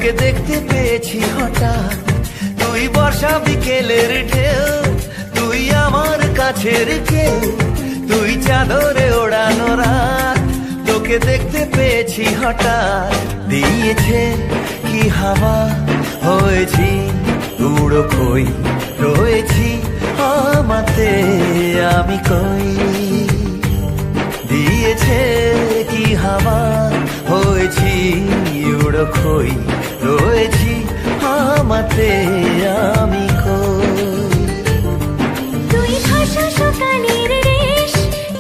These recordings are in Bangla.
তোকে দেখতে পেয়েছি হঠাৎ, তুই বর্ষা বিকেলের ঢেউ, তুই আমার কাছের কেউ, তুই চাদরে ওড়ানো রাত। তোকে দেখতে পেয়েছি হঠাৎ, দিয়েছে কি হাওয়া, হয়েছি উড়ো খই, রয়েছি আমাতে আমি কই। দিয়েছে কি হাওয়া, হয়েছি উড়ো খই, রয়েছি আমাতে আমি কই। তুই ভাষা সকালের রেশ,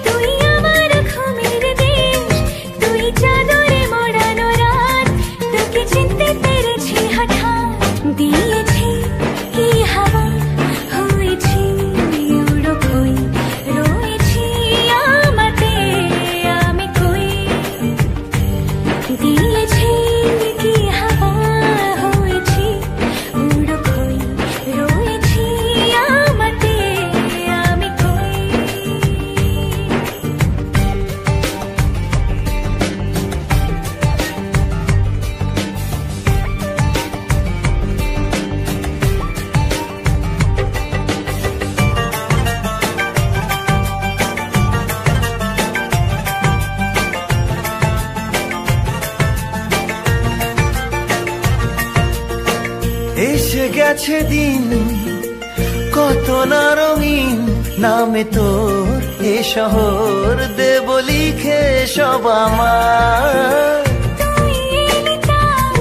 তুই আমার ঘুমের দেশ, তুই চাদরে মোড়ানো রাত। তোকে চিনতে পেরেছি হঠাৎ, দিয়েছি কি হাওয়া, হয়েছি উড়ো খই, রয়েছি আমাতে আমি কই। দিয়েছি কি হাওয়া, হয়েছি উড়ো খই, রয়েছি আমাতে আমি কই। এসে গেছে দিন কত না রঙিন, নামে তোর এ শহর দেব লিখে সব আমার। তুই এলি তাই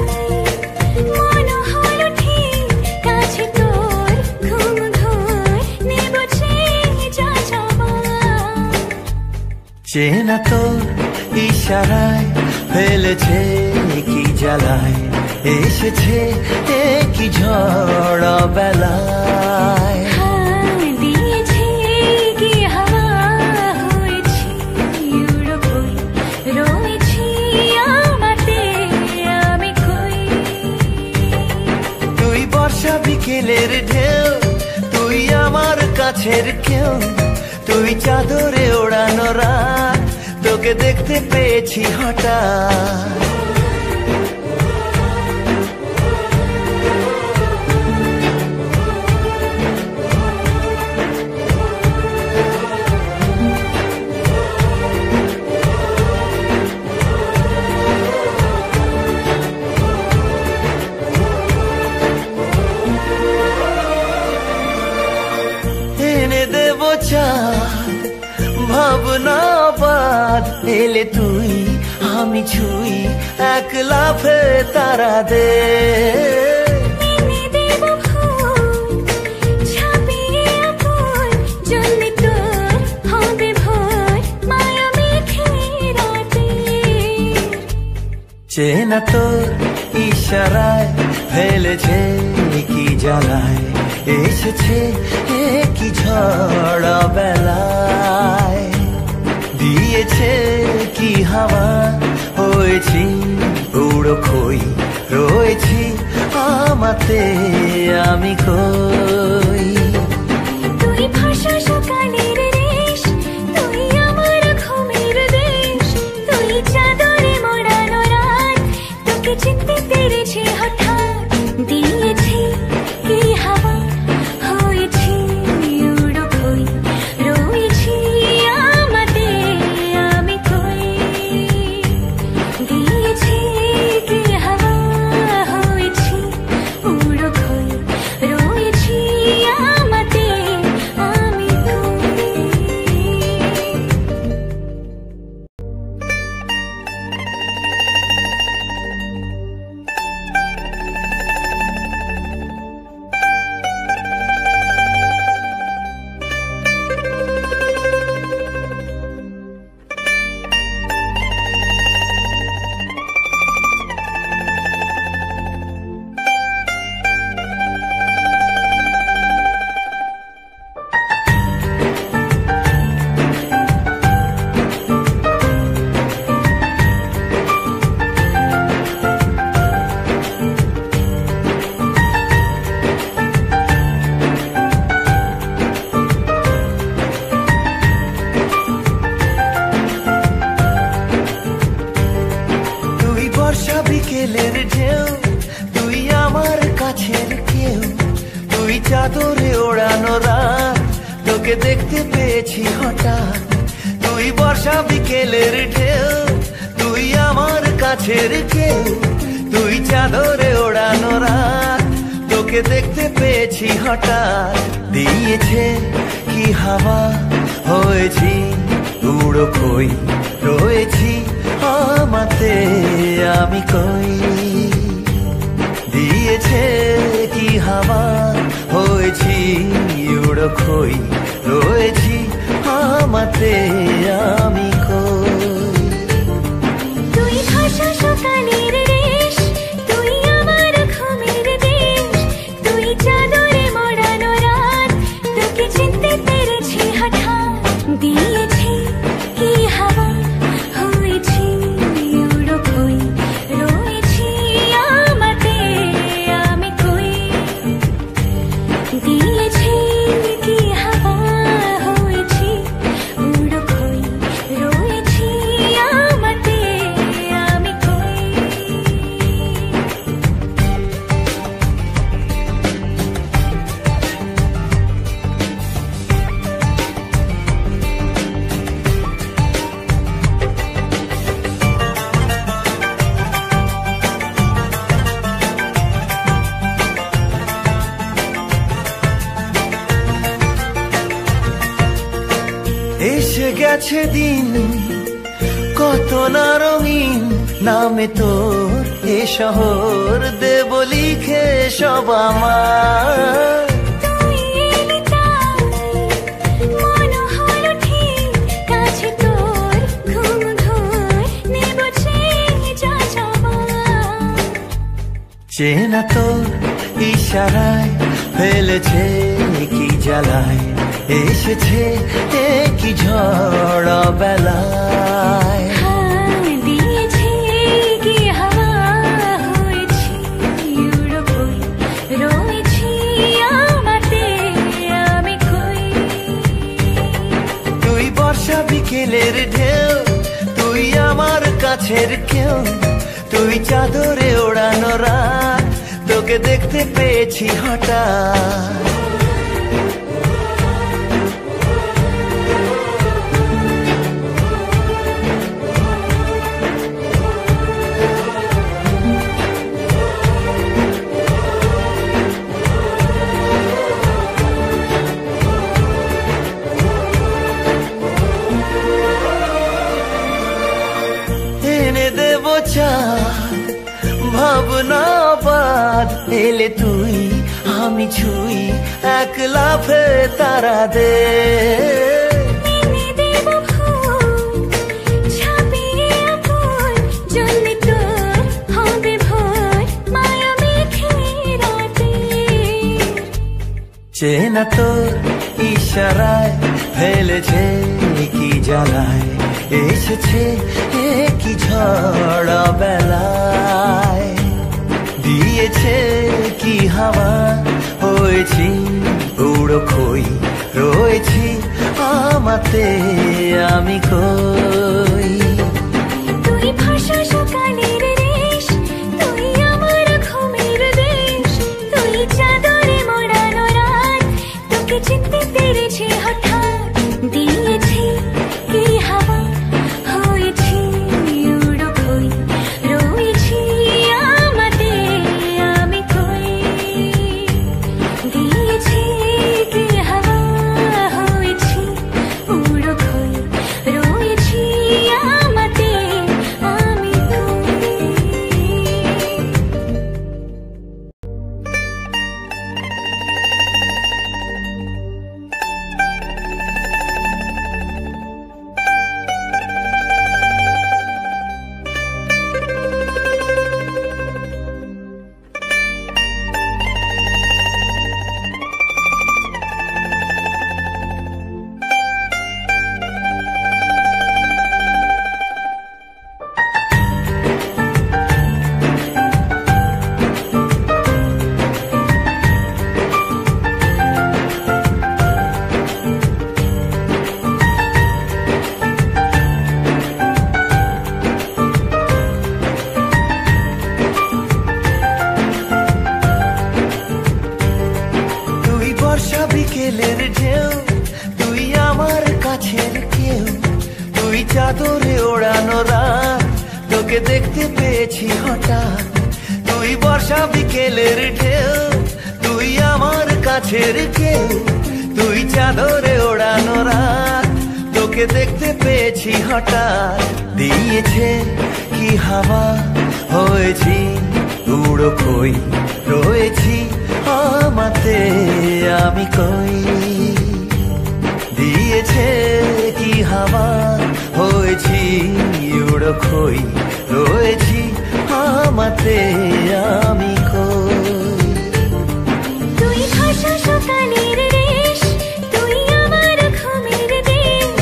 মন হলো ঠিক, কাছে তোর ঘুম ঘোর নেব চেয়ে যা যাবার। চেনা তোর ইশারায় ফেলেছে কি জ্বালায়, এসেছে কি ঝড় বেলায়। দিয়েছি কি হাওয়া, হয়েছি উড়ো খই, রয়েছি আমাতে আমি কই। তুই বর্ষা বিকেলের ঢেউ, তুই আমার কাছের কেউ, তুই চাদরে ওড়ানো রাত। তোকে দেখতে পেয়েছি হঠাৎ, এনে দেব চাঁদ ভাবনা বাদ। এলে তুই আমি ছুই, এক লাফে তারা দে। এনে দেব ফুল, ছাপিয়ে আপন, জ্বললে তোর হবে ভোর, মায়া মেখে রাতে। চেনা তোর ইশারায় ফেলেছে কি জ্বালায়, এসেছে কি ঝড় বেলায়। দিয়েছে কি হাওয়া, হয়েছি উড়ো খই, রয়েছি আমাতে আমি কই। তুই ভাষা সকালের রেশ, তুই আমার ঘুমের দেশ, তুই চাদরে মোড়ানো রাত। তোকে চিনতে পেরেছি হঠাৎ, দিয়েছি কি হাওয়া, হয়েছি উড়ো খই, রয়েছি আমাতে আমি কই। দিয়েছি কি হাওয়া, হয়েছি উড়ো খই, রয়েছি তোকে দেখতে পেয়েছি হঠাৎ, তুই বর্ষা বিকেলের ঢেউ, তুই আমার কাছের কেউ, তুই চাদরে ওড়ানো রাত, তোকে দেখতে পেয়েছি হঠাৎ। দিয়েছে কি হাওয়া, হয়েছি উড়ো কই, রয়েছি আমাতে আমি কই। দিয়েছে কি হাওয়া, হয়েছি উড়ো কই, রয়েছি আমাতে আমি কই। তুই ভাষা সকালের রেশ, তুই আমার ঘুমের দেশ, তুই চাদরে মোড়ানো রাত, তোকে চিনতে পেরেছি হঠাৎ। দিয়েছি কি হাওয়া, হয়েছি উড়ো কই, রয়েছি আমাতে আমি কই। দিয়েছি কি হাওয়া, হয়েছি উড়ো কই, রয়েছি আমাতে আমি কই। এসে গেছে দিন কত না রঙিন, নামে তোর এ শহর দেব লিখে সব আমার। তুই এলি তাই মন হলো ঠিক, কাছে তোর ঘুম ঘোর নেব যা যাবার। চেনা তোর ইশারায় ফেলেছে কি জ্বালায়, এসেছে কি ঝড় বেলায়। দিয়েছি কি হাওয়া, হয়েছি উড়ো কই, রয়েছি আমাতে আমি কই। তুই বর্ষা বিকেলের ঢেউ, তুই আমার কাছের কেউ, তুই চাদরে ওড়ানো রাত, তোকে দেখতে পেয়েছি হঠাৎ। এনে দেব চাঁদ ভাবনা বাদ, এলে তুই আমি ছুই এক লাফে তারা দে। এনে দেব ফুল ছাপিয়ে ফুল, জ্বলবে তোর হবে ভোর মায়া মেঘে রাতে। চেনা তোর ইশারায় ফেলেছে কি জ্বালায়, এসেছে কি ঝড় বেলায়। দিয়েছে কি হাওয়া, হয়েছি উড়ো কই, রয়েছি আমাতে আমি কই। তুই ভাষা সকালের রেশ, তুই আমার ঘুমের দেশ, তুই চাদরে মোড়ানো রাত, তোকে চিনতে পেরেছি হঠাৎ। দিয়েছি কি হাওয়া, হয়েছি উড়ো কই, রয়েছি আমাতে আমি কই। দিয়েছি কি হাওয়া, হয়েছি উড়ো কই, রয়েছি আমাতে আমি কই। বিকেলের ঢেউ আমার কাছের কেউ, তুই চাদরে ওড়ানো রাত, তোকে দেখতে পেয়েছি হঠাৎ। তুই বর্ষা বিকেলের ঢেউ, তুই আমার কাছের কেউ, তুই চাদরে ওড়ানো রাত, তোকে দেখতে পেয়েছি হঠাৎ। দিয়েছে কি হাওয়া, হয়েছি উড়ো কই, রয়েছি আমাতে আমি কই। দিয়েছে কি হাওয়া, হয়েছি উড়ো কই, রয়েছি আমাতে আমি কই। তুই ভাষা সকালের রেশ, তুই আমার ঘুমের দেশ,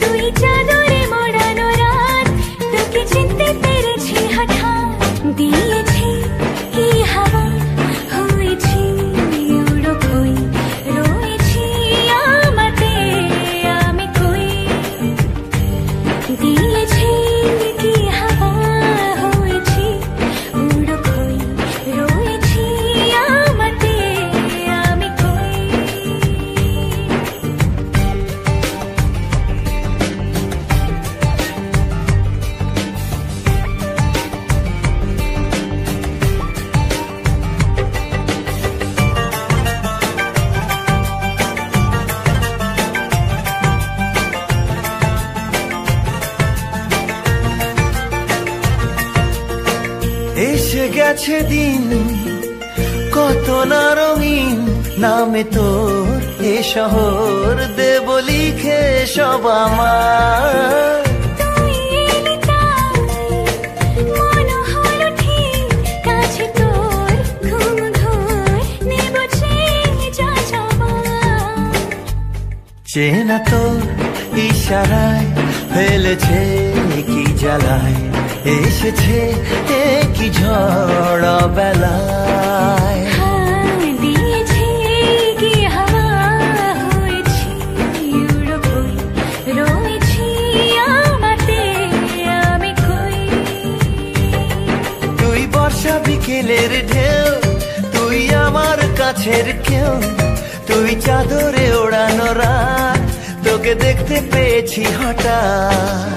তুই চাদরে মোড়ানো রাত, তোকে চিনতে পেরেছি হঠাৎ। দিয়েছি কি হাওয়া, হয়েছি উড়ো কই, রয়েছি আমাতে আমি কই। দিয়েছি কি হাওয়া, হয়েছি উড়ো কই, রয়েছি আমাতে আমি কই। এসে গেছে দিন কত না রঙিন, নামে তোর এ শহর দেব লিখে সব আমার। তুই এলি তাই মন হলো ঠিক, কাছে তোর ঘুম ঘুর নেব চেয়ে যা যাবার। চেনা তোর ইশারায় ফেলেছে কি জ্বালায়, এসেছে কি ঝড় বেলায়। দিয়েছি কি হাওয়া, হয়েছি উড়ো কই, রয়েছি আমাতে আমি কই। তুই বর্ষা বিকেলের ঢেউ, তুই আমার কাছের কেউ, তুই চাদরে ওড়ানো রাত, তোকে দেখতে পেয়েছি হঠাৎ।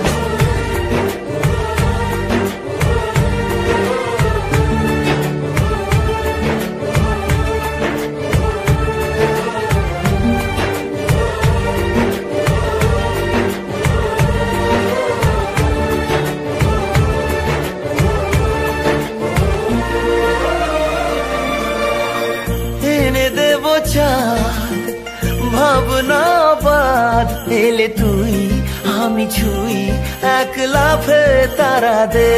এনে দেব চাঁদ ভাবনা বাদ, এলে তুই আমি ছুই এক লাফে তারা দে।